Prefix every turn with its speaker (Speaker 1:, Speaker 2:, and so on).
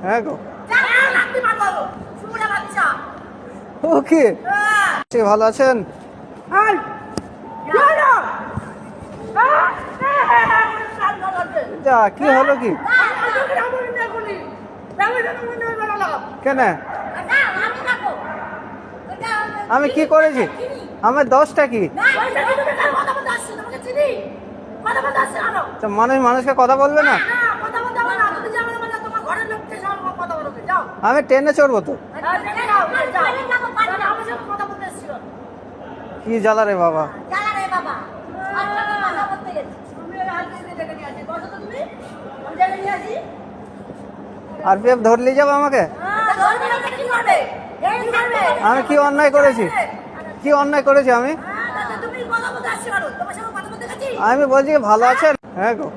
Speaker 1: হ্যাঁ গো ওকে ভালো আছেন? যা কি হলো কি কেন? আমি কি করেছি? আমার দোষটা কি? মানুষ মানুষকে কথা বলবে না? আমি ট্রেনে চড়বো তো। কি জ্বালা রে বাবা। আরপিএফ ধরলে যাবো আমাকে? আমি কি অন্যায় করেছি? কি অন্যায় করেছি আমি? আমি বলছি ভালো আছেন? হ্যাঁ গো।